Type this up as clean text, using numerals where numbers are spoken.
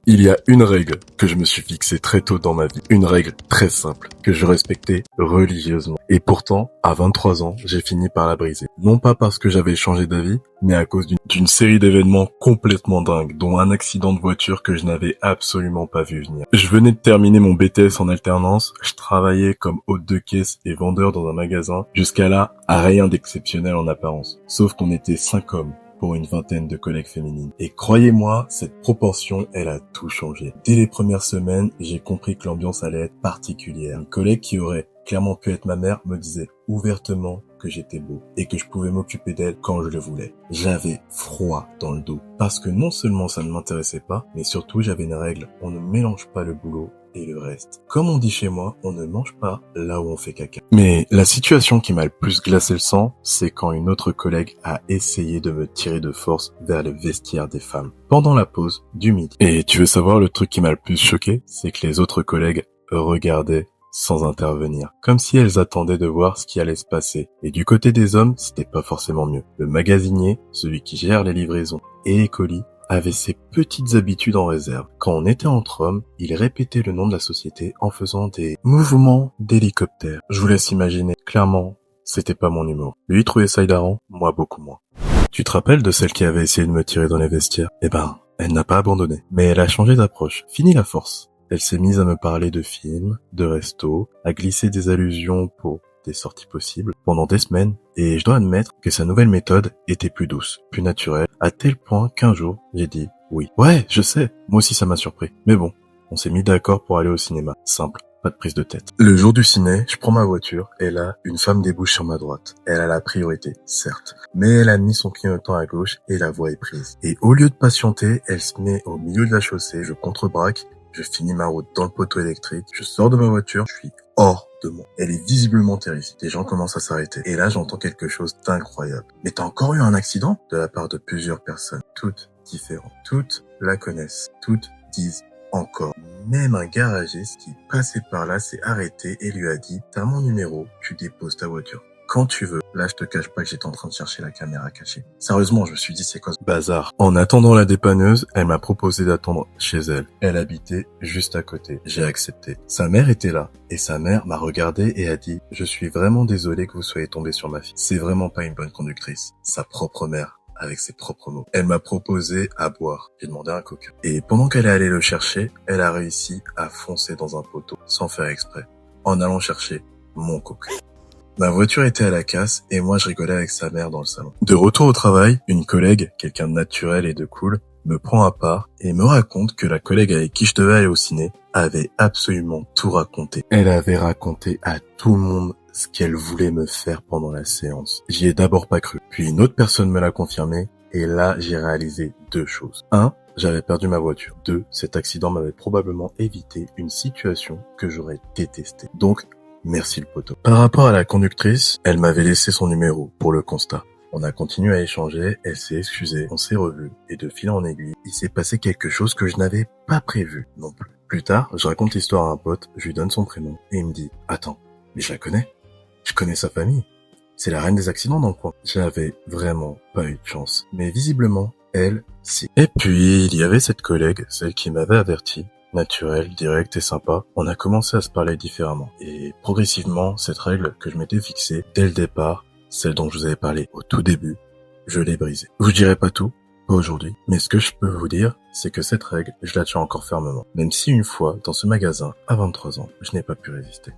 Il y a une règle que je me suis fixée très tôt dans ma vie. Une règle très simple que je respectais religieusement. Et pourtant, à 23 ans, j'ai fini par la briser. Non pas parce que j'avais changé d'avis, mais à cause d'une série d'événements complètement dingues, dont un accident de voiture que je n'avais absolument pas vu venir. Je venais de terminer mon BTS en alternance, je travaillais comme hôte de caisse et vendeur dans un magasin. Jusqu'à là, rien d'exceptionnel en apparence. Sauf qu'on était 5 hommes pour une vingtaine de collègues féminines. Et croyez-moi, cette proportion, elle a tout changé. Dès les premières semaines, j'ai compris que l'ambiance allait être particulière. Une collègue qui aurait clairement pu être ma mère me disait ouvertement que j'étais beau et que je pouvais m'occuper d'elle quand je le voulais. J'avais froid dans le dos parce que non seulement ça ne m'intéressait pas, mais surtout j'avais une règle, on ne mélange pas le boulot et le reste. Comme on dit chez moi, on ne mange pas là où on fait caca. Mais la situation qui m'a le plus glacé le sang, c'est quand une autre collègue a essayé de me tirer de force vers le vestiaire des femmes pendant la pause du midi. Et tu veux savoir le truc qui m'a le plus choqué? C'est que les autres collègues regardaient sans intervenir, comme si elles attendaient de voir ce qui allait se passer. Et du côté des hommes, c'était pas forcément mieux. Le magasinier, celui qui gère les livraisons et les colis, avait ses petites habitudes en réserve. Quand on était entre hommes, il répétait le nom de la société en faisant des mouvements d'hélicoptère. Je vous laisse imaginer, clairement, c'était pas mon humour. Lui trouvait ça hilarant, moi beaucoup moins. Tu te rappelles de celle qui avait essayé de me tirer dans les vestiaires? Eh ben, elle n'a pas abandonné, mais elle a changé d'approche. Fini la force. Elle s'est mise à me parler de films, de restos, à glisser des allusions pour des sorties possibles pendant des semaines, et je dois admettre que sa nouvelle méthode était plus douce, plus naturelle, à tel point qu'un jour, j'ai dit oui. Ouais, je sais, moi aussi ça m'a surpris. Mais bon, on s'est mis d'accord pour aller au cinéma. Simple, pas de prise de tête. Le jour du ciné, je prends ma voiture, et là, une femme débouche sur ma droite. Elle a la priorité, certes, mais elle a mis son clignotant à gauche et la voie est prise. Et au lieu de patienter, elle se met au milieu de la chaussée, je contre-braque, je finis ma route dans le poteau électrique, je sors de ma voiture, je suis hors de moi. Elle est visiblement terrifiée. Les gens commencent à s'arrêter. Et là, j'entends quelque chose d'incroyable. Mais t'as encore eu un accident? De la part de plusieurs personnes, toutes différentes. Toutes la connaissent. Toutes disent encore. Même un garagiste qui passait par là s'est arrêté et lui a dit « T'as mon numéro, tu déposes ta voiture. Quand tu veux. » Là, je te cache pas que j'étais en train de chercher la caméra cachée. Sérieusement, je me suis dit c'est quoi ce bazar. En attendant la dépanneuse, elle m'a proposé d'attendre chez elle. Elle habitait juste à côté. J'ai accepté. Sa mère était là. Et sa mère m'a regardé et a dit « Je suis vraiment désolé que vous soyez tombé sur ma fille. C'est vraiment pas une bonne conductrice. » Sa propre mère, avec ses propres mots. Elle m'a proposé à boire. J'ai demandé un coca. Et pendant qu'elle est allée le chercher, elle a réussi à foncer dans un poteau, sans faire exprès, en allant chercher mon coca. Ma voiture était à la casse et moi je rigolais avec sa mère dans le salon. De retour au travail, une collègue, quelqu'un de naturel et de cool, me prend à part et me raconte que la collègue avec qui je devais aller au ciné avait absolument tout raconté. Elle avait raconté à tout le monde ce qu'elle voulait me faire pendant la séance. J'y ai d'abord pas cru. Puis une autre personne me l'a confirmé et là j'ai réalisé deux choses. 1. J'avais perdu ma voiture. 2. Cet accident m'avait probablement évité une situation que j'aurais détestée. Donc, merci le poteau. Par rapport à la conductrice, elle m'avait laissé son numéro pour le constat. On a continué à échanger, elle s'est excusée, on s'est revus, et de fil en aiguille, il s'est passé quelque chose que je n'avais pas prévu non plus. Plus tard, je raconte l'histoire à un pote, je lui donne son prénom, et il me dit « Attends, mais je la connais. Je connais sa famille. C'est la reine des accidents dans le coin. » J'avais vraiment pas eu de chance. Mais visiblement, elle, si. Et puis, il y avait cette collègue, celle qui m'avait averti, naturel, direct et sympa, on a commencé à se parler différemment. Et progressivement, cette règle que je m'étais fixée dès le départ, celle dont je vous avais parlé au tout début, je l'ai brisée. Je vous dirai pas tout, pas aujourd'hui, mais ce que je peux vous dire, c'est que cette règle, je la tiens encore fermement. Même si une fois, dans ce magasin, à 23 ans, je n'ai pas pu résister.